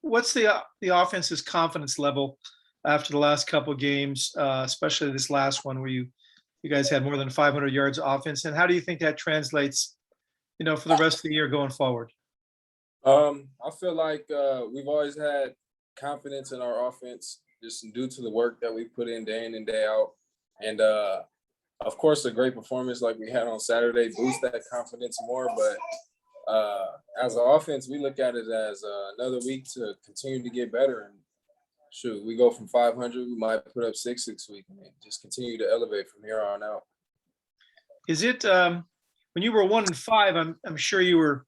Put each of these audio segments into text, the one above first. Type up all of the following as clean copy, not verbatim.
What's the offense's confidence level after the last couple games, especially this last one where you guys had more than 500 yards offense, and how do you think that translates, for the rest of the year going forward? I feel like we've always had confidence in our offense just due to the work that we put in day out. And of course, a great performance like we had on Saturday boosts that confidence more. But as an offense, we look at it as another week to continue to get better. And shoot, we go from 500, we might put up 6 week, and just continue to elevate from here on out. Is it when you were 1-5? I'm sure you were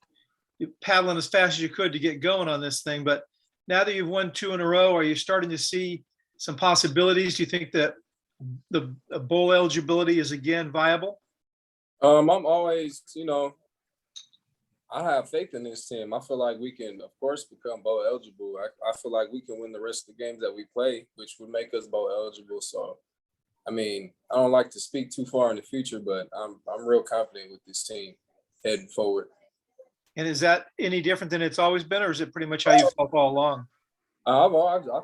paddling as fast as you could to get going on this thing. But now that you've won 2 in a row, are you starting to see some possibilities? Do you think that the bowl eligibility is again viable? I'm always, I have faith in this team. I feel like we can, of course, become bowl eligible. I feel like we can win the rest of the games that we play, which would make us bowl eligible. So, I don't like to speak too far in the future, but I'm real confident with this team heading forward. And is that any different than it's always been, or is it pretty much how you felt all along? I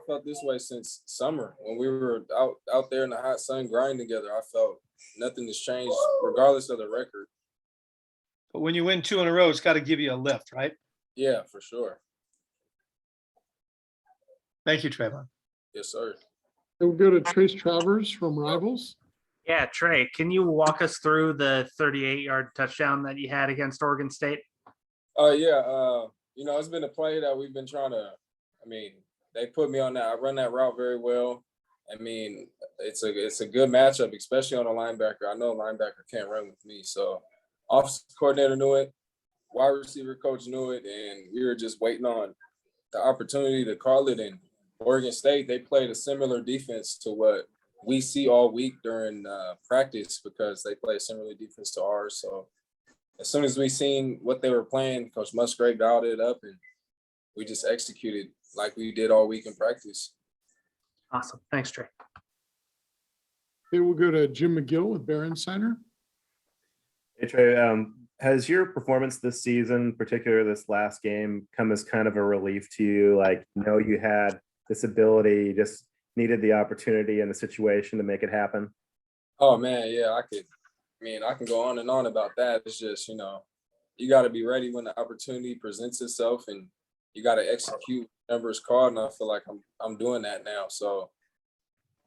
felt this way since summer when we were out there in the hot sun grinding together. I felt nothing has changed regardless of the record. But when you win 2 in a row, it's got to give you a lift, right? Yeah, for sure. Thank you, Trevon. Yes, sir. We'll go to Trace Travers from Rivals. Yeah, Trey, can you walk us through the 38-yard touchdown that you had against Oregon State? It's been a play that we've been trying to, they put me on that. I run that route very well. It's a good matchup, especially on a linebacker. I know a linebacker can't run with me. So offensive coordinator knew it, wide receiver coach knew it, and we were just waiting on the opportunity to call it. And Oregon State, they played a similar defense to what we see all week during practice because they play a similar defense to ours. So as soon as we seen what they were playing, Coach Musgrave dialed it up, and we just executed like we did all week in practice. Awesome. Thanks, Trey. Okay, we'll go to Jim McGill with Barron Center. Hey, Trey, has your performance this season, particularly this last game, come as kind of a relief to you? Like, you had this ability, you just needed the opportunity and the situation to make it happen? Oh, man, yeah, I can go on and on about that. It's just, you got to be ready when the opportunity presents itself, and you got to execute numbers called. And I feel like I'm doing that now. So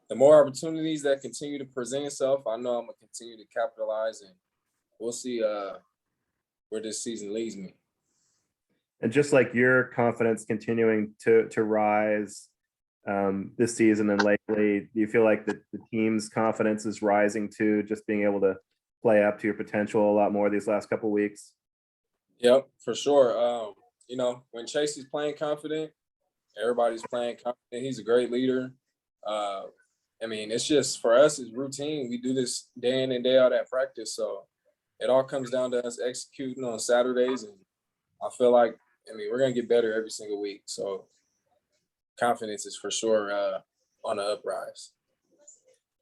the more opportunities that continue to present itself, I know I'm gonna continue to capitalize, and we'll see where this season leads me. And just like your confidence continuing to rise this season and lately, do you feel like the team's confidence is rising too, just being able to play up to your potential a lot more these last couple of weeks? Yep, for sure. When Chase is playing confident, everybody's playing confident. He's a great leader. It's just for us, it's routine. We do this day in and day out at practice. So it all comes down to us executing on Saturdays. And I feel like, we're going to get better every single week. So confidence is for sure on the uprise.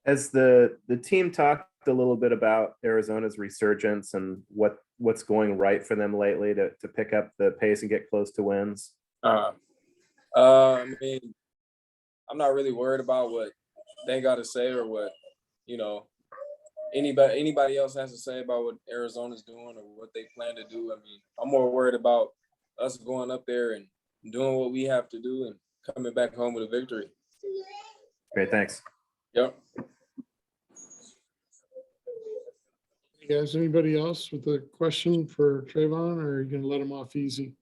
Has the team talked a little bit about Arizona's resurgence and what's going right for them lately to pick up the pace and get close to wins? I'm not really worried about what they got to say or what, anybody else has to say about what Arizona's doing or what they plan to do. I'm more worried about us going up there and doing what we have to do and coming back home with a victory. Great, thanks. Yep. Hey guys, anybody else with a question for Trevon, or are you going to let him off easy?